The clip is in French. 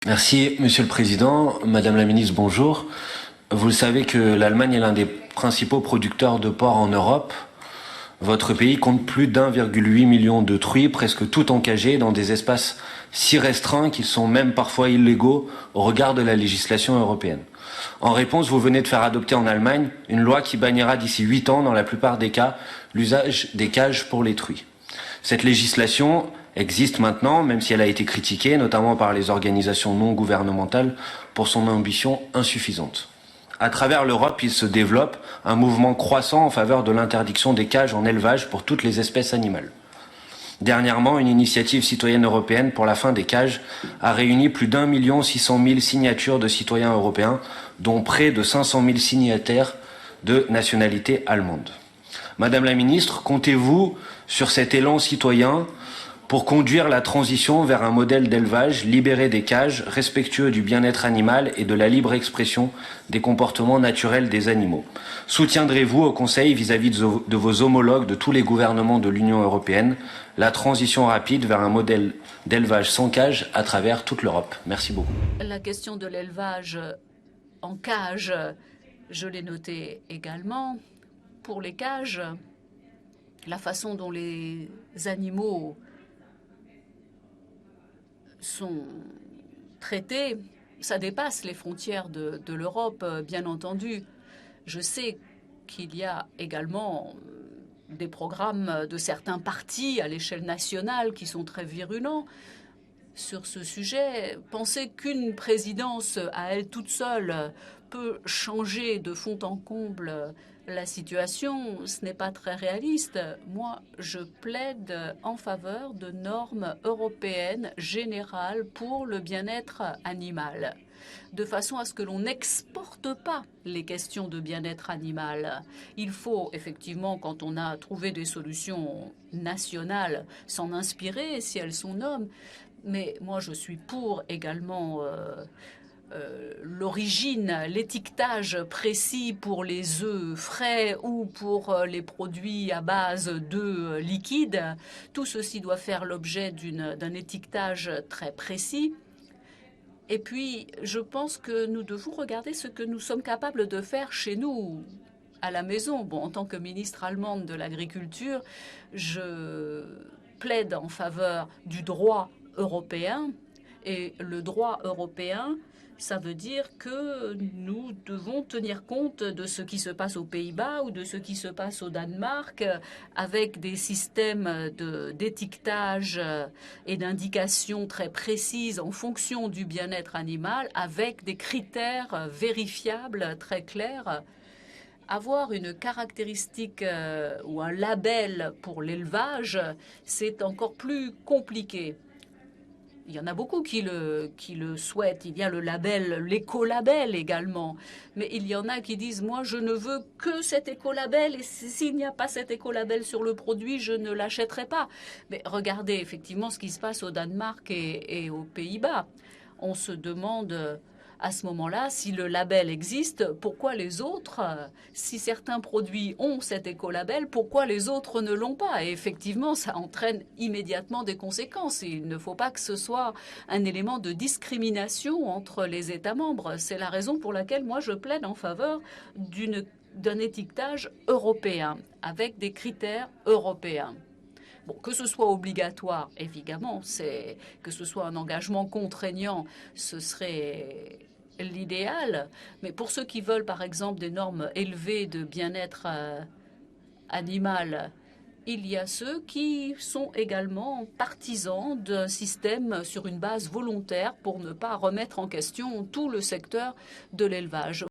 Merci, Monsieur le Président. Madame la Ministre, bonjour. Vous le savez que l'Allemagne est l'un des principaux producteurs de porc en Europe. Votre pays compte plus d'1,8 million de truies, presque toutes encagées dans des espaces si restreints qu'ils sont même parfois illégaux au regard de la législation européenne. En réponse, vous venez de faire adopter en Allemagne une loi qui bannira d'ici 8 ans, dans la plupart des cas, l'usage des cages pour les truies. Cette législation existe maintenant, même si elle a été critiquée, notamment par les organisations non gouvernementales, pour son ambition insuffisante. À travers l'Europe, il se développe un mouvement croissant en faveur de l'interdiction des cages en élevage pour toutes les espèces animales. Dernièrement, une initiative citoyenne européenne pour la fin des cages a réuni plus d'1,6 million signatures de citoyens européens, dont près de 500 000 signataires de nationalité allemande. Madame la Ministre, comptez-vous sur cet élan citoyen pour conduire la transition vers un modèle d'élevage libéré des cages, respectueux du bien-être animal et de la libre expression des comportements naturels des animaux? Soutiendrez-vous au Conseil vis-à-vis de vos homologues de tous les gouvernements de l'Union européenne la transition rapide vers un modèle d'élevage sans cage à travers toute l'Europe? Merci beaucoup. La question de l'élevage en cage, je l'ai noté également. Pour les cages, la façon dont les animaux sont traités, ça dépasse les frontières de l'Europe, bien entendu. Je sais qu'il y a également des programmes de certains partis à l'échelle nationale qui sont très virulents sur ce sujet. Penser qu'une présidence à elle toute seule peut changer de fond en comble la situation, ce n'est pas très réaliste. Moi, je plaide en faveur de normes européennes générales pour le bien-être animal, de façon à ce que l'on n'exporte pas les questions de bien-être animal. Il faut effectivement, quand on a trouvé des solutions nationales, s'en inspirer si elles sont nobles. Mais moi, je suis pour également l'origine, l'étiquetage précis pour les œufs frais ou pour les produits à base d'œufs liquides. Tout ceci doit faire l'objet d'un étiquetage très précis. Et puis, je pense que nous devons regarder ce que nous sommes capables de faire chez nous, à la maison. Bon, en tant que ministre allemande de l'Agriculture, je plaide en faveur du droit européen. Et le droit européen, ça veut dire que nous devons tenir compte de ce qui se passe aux Pays-Bas ou de ce qui se passe au Danemark, avec des systèmes d'étiquetage et d'indications très précises en fonction du bien-être animal, avec des critères vérifiables très clairs. Avoir une caractéristique ou un label pour l'élevage, c'est encore plus compliqué. Il y en a beaucoup qui le souhaitent. Il y a le label, l'écolabel également. Mais il y en a qui disent, moi, je ne veux que cet écolabel et s'il n'y a pas cet écolabel sur le produit, je ne l'achèterai pas. Mais regardez effectivement ce qui se passe au Danemark et aux Pays-Bas. On se demande à ce moment-là, si le label existe, pourquoi les autres, si certains produits ont cet écolabel, pourquoi les autres ne l'ont pas? Et effectivement, ça entraîne immédiatement des conséquences. Et il ne faut pas que ce soit un élément de discrimination entre les États membres. C'est la raison pour laquelle moi je plaide en faveur d'un étiquetage européen, avec des critères européens. Bon, que ce soit obligatoire, évidemment, que ce soit un engagement contraignant, ce serait l'idéal. Mais pour ceux qui veulent, par exemple, des normes élevées de bien-être animal, il y a ceux qui sont également partisans d'un système sur une base volontaire pour ne pas remettre en question tout le secteur de l'élevage.